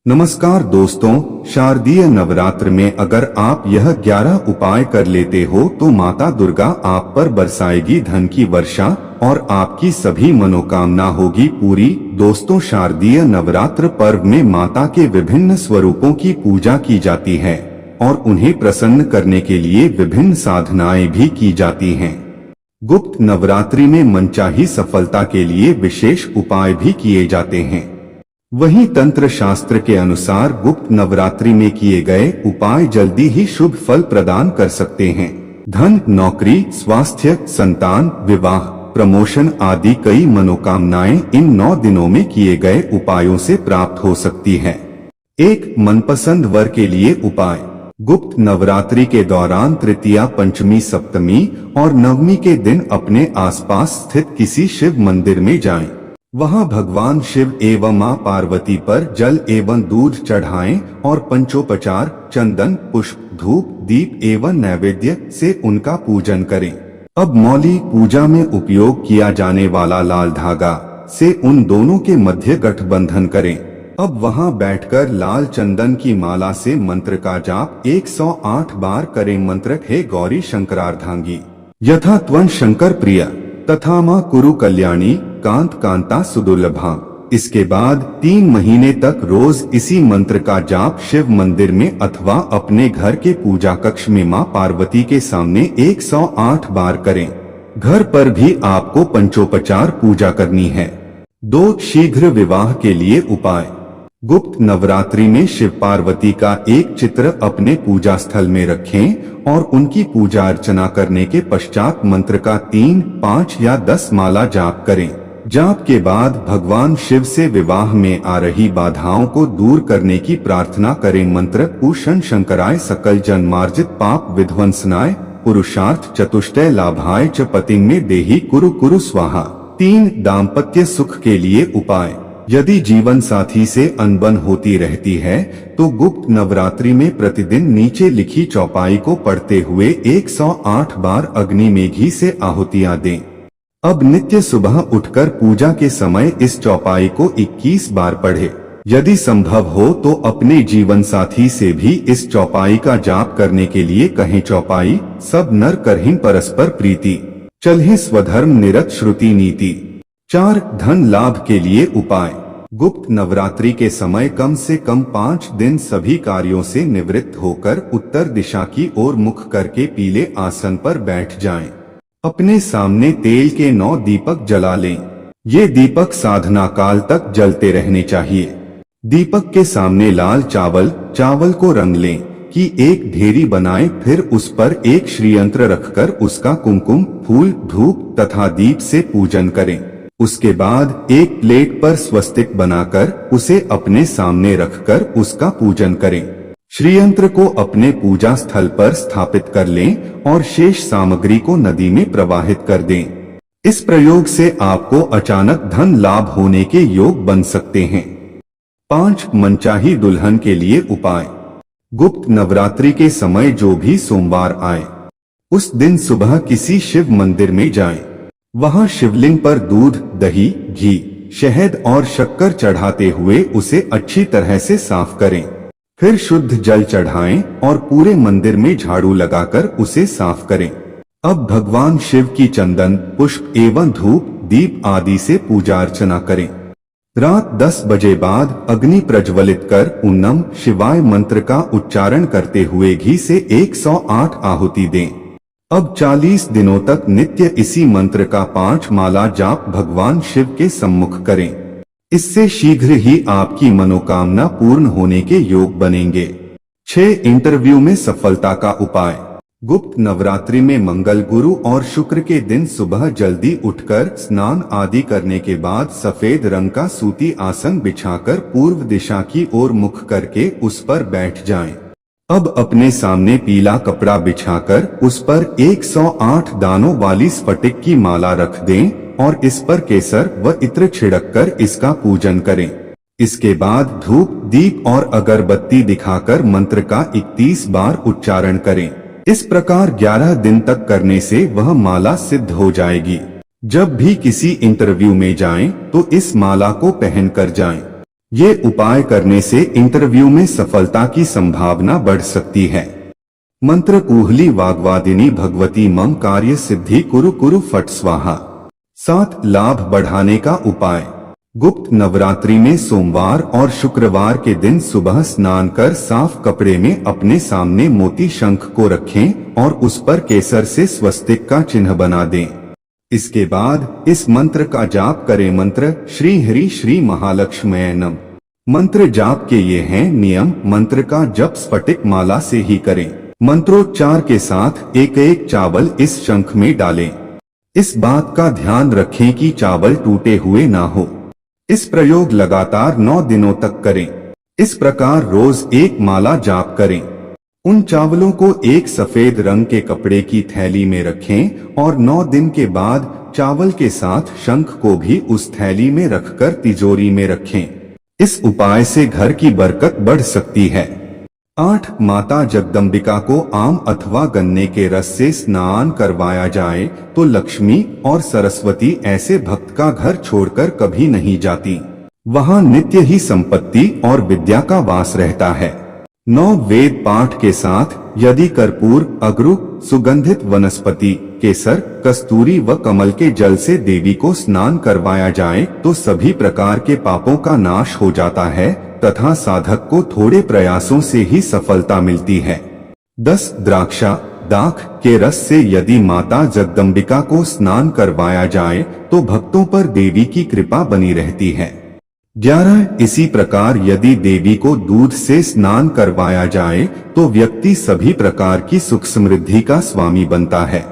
नमस्कार दोस्तों, शारदीय नवरात्र में अगर आप यह 11 उपाय कर लेते हो तो माता दुर्गा आप पर बरसाएगी धन की वर्षा और आपकी सभी मनोकामना होगी पूरी। दोस्तों, शारदीय नवरात्र पर्व में माता के विभिन्न स्वरूपों की पूजा की जाती है और उन्हें प्रसन्न करने के लिए विभिन्न साधनाएं भी की जाती हैं। गुप्त नवरात्रि में मनचाही सफलता के लिए विशेष उपाय भी किए जाते हैं। वहीं तंत्र शास्त्र के अनुसार गुप्त नवरात्रि में किए गए उपाय जल्दी ही शुभ फल प्रदान कर सकते हैं। धन, नौकरी, स्वास्थ्य, संतान, विवाह, प्रमोशन आदि कई मनोकामनाएं इन 9 दिनों में किए गए उपायों से प्राप्त हो सकती है। एक मनपसंद वर के लिए उपाय। गुप्त नवरात्रि के दौरान तृतीया, पंचमी, सप्तमी और नवमी के दिन अपने आसपास स्थित किसी शिव मंदिर में जाएं। वहां भगवान शिव एवं मां पार्वती पर जल एवं दूध चढ़ाएं और पंचोपचार, चंदन, पुष्प, धूप, दीप एवं नैवेद्य से उनका पूजन करें। अब मौली पूजा में उपयोग किया जाने वाला लाल धागा से उन दोनों के मध्य गठबंधन करें। अब वहां बैठकर लाल चंदन की माला से मंत्र का जाप 108 बार करें। मंत्र है गौरी शंकरार्धांगी यथा त्वं शंकर प्रिय तथा मां कुरु कल्याणी कांत कांता सुदुर्लभा। इसके बाद 3 महीने तक रोज इसी मंत्र का जाप शिव मंदिर में अथवा अपने घर के पूजा कक्ष में मां पार्वती के सामने 108 बार करें। घर पर भी आपको पंचोपचार पूजा करनी है। 2 शीघ्र विवाह के लिए उपाय। गुप्त नवरात्रि में शिव पार्वती का एक चित्र अपने पूजा स्थल में रखें और उनकी पूजा अर्चना करने के पश्चात मंत्र का 3, 5 या 10 माला जाप करें। जाप के बाद भगवान शिव से विवाह में आ रही बाधाओं को दूर करने की प्रार्थना करें। मंत्र पूषण शंकराय सकल जन्मार्जित पाप विध्वंसनाय पुरुषार्थ चतुष्टय लाभाय च पतिं में देहि कुरु कुरु स्वाहा। 3 दाम्पत्य सुख के लिए उपाय। यदि जीवन साथी से अनबन होती रहती है तो गुप्त नवरात्रि में प्रतिदिन नीचे लिखी चौपाई को पढ़ते हुए 108 बार अग्नि में घी से आहुतियां दें। अब नित्य सुबह उठकर पूजा के समय इस चौपाई को 21 बार पढ़े। यदि संभव हो तो अपने जीवन साथी से भी इस चौपाई का जाप करने के लिए कहें। चौपाई सब नर करहिं परस्पर प्रीति चलहि स्वधर्म निरत श्रुति नीति। 4 धन लाभ के लिए उपाय। गुप्त नवरात्रि के समय कम से कम 5 दिन सभी कार्यों से निवृत्त होकर उत्तर दिशा की ओर मुख करके पीले आसन पर बैठ जाएं। अपने सामने तेल के 9 दीपक जला लें। ये दीपक साधना काल तक जलते रहने चाहिए। दीपक के सामने लाल चावल को रंग लें कि एक ढेरी बनाएं, फिर उस पर एक श्रीयंत्र रखकर उसका कुमकुम, फूल, धूप तथा दीप से पूजन करें। उसके बाद एक प्लेट पर स्वस्तिक बनाकर उसे अपने सामने रखकर उसका पूजन करें। श्रीयंत्र को अपने पूजा स्थल पर स्थापित कर लें और शेष सामग्री को नदी में प्रवाहित कर दें। इस प्रयोग से आपको अचानक धन लाभ होने के योग बन सकते हैं। 5 मनचाही दुल्हन के लिए उपाय। गुप्त नवरात्रि के समय जो भी सोमवार आए उस दिन सुबह किसी शिव मंदिर में जाएं। वहां शिवलिंग पर दूध, दही, घी, शहद और शक्कर चढ़ाते हुए उसे अच्छी तरह से साफ करें। फिर शुद्ध जल चढ़ाएं और पूरे मंदिर में झाड़ू लगाकर उसे साफ करें। अब भगवान शिव की चंदन, पुष्प एवं धूप, दीप आदि से पूजा अर्चना करें। रात 10 बजे बाद अग्नि प्रज्वलित कर ओम नमः शिवाय मंत्र का उच्चारण करते हुए घी से 108 आहुति दें। अब 40 दिनों तक नित्य इसी मंत्र का 5 माला जाप भगवान शिव के सम्मुख करें। इससे शीघ्र ही आपकी मनोकामना पूर्ण होने के योग बनेंगे। 6 इंटरव्यू में सफलता का उपाय। गुप्त नवरात्रि में मंगल, गुरु और शुक्र के दिन सुबह जल्दी उठकर स्नान आदि करने के बाद सफेद रंग का सूती आसन बिछाकर पूर्व दिशा की ओर मुख करके उस पर बैठ जाएं। अब अपने सामने पीला कपड़ा बिछाकर उस पर 108 दानों वाली स्फटिक की माला रख दें और इस पर केसर व इत्र छिड़ककर इसका पूजन करें। इसके बाद धूप, दीप और अगरबत्ती दिखाकर मंत्र का 31 बार उच्चारण करें। इस प्रकार 11 दिन तक करने से वह माला सिद्ध हो जाएगी। जब भी किसी इंटरव्यू में जाएं तो इस माला को पहनकर जाएं। ये उपाय करने से इंटरव्यू में सफलता की संभावना बढ़ सकती है। मंत्र कुहली वाग्वादिनी भगवती मम कार्य सिद्धि कुरु कुरु फट स्वाहा। 7 लाभ बढ़ाने का उपाय। गुप्त नवरात्रि में सोमवार और शुक्रवार के दिन सुबह स्नान कर साफ कपड़े में अपने सामने मोती शंख को रखें और उस पर केसर से स्वस्तिक का चिन्ह बना दें। इसके बाद इस मंत्र का जाप करें। मंत्र श्री हरि श्री महालक्ष्मी नम। मंत्र जाप के ये हैं नियम। मंत्र का जप स्फटिक माला से ही करें। मंत्रोच्चार के साथ एक एक चावल इस शंख में डालें। इस बात का ध्यान रखें कि चावल टूटे हुए ना हो। इस प्रयोग लगातार 9 दिनों तक करें। इस प्रकार रोज एक माला जाप करें। उन चावलों को एक सफेद रंग के कपड़े की थैली में रखें और 9 दिन के बाद चावल के साथ शंख को भी उस थैली में रखकर तिजोरी में रखें। इस उपाय से घर की बरकत बढ़ सकती है। 8 माता जगदम्बिका को आम अथवा गन्ने के रस से स्नान करवाया जाए तो लक्ष्मी और सरस्वती ऐसे भक्त का घर छोड़कर कभी नहीं जाती। वहाँ नित्य ही संपत्ति और विद्या का वास रहता है। 9 वेद पाठ के साथ यदि कर्पूर, अगरू, सुगंधित वनस्पति, केसर, कस्तूरी व कमल के जल से देवी को स्नान करवाया जाए तो सभी प्रकार के पापों का नाश हो जाता है तथा साधक को थोड़े प्रयासों से ही सफलता मिलती है। 10 द्राक्षा दाख के रस से यदि माता जगदम्बिका को स्नान करवाया जाए तो भक्तों पर देवी की कृपा बनी रहती है। 11 इसी प्रकार यदि देवी को दूध से स्नान करवाया जाए तो व्यक्ति सभी प्रकार की सुख समृद्धि का स्वामी बनता है।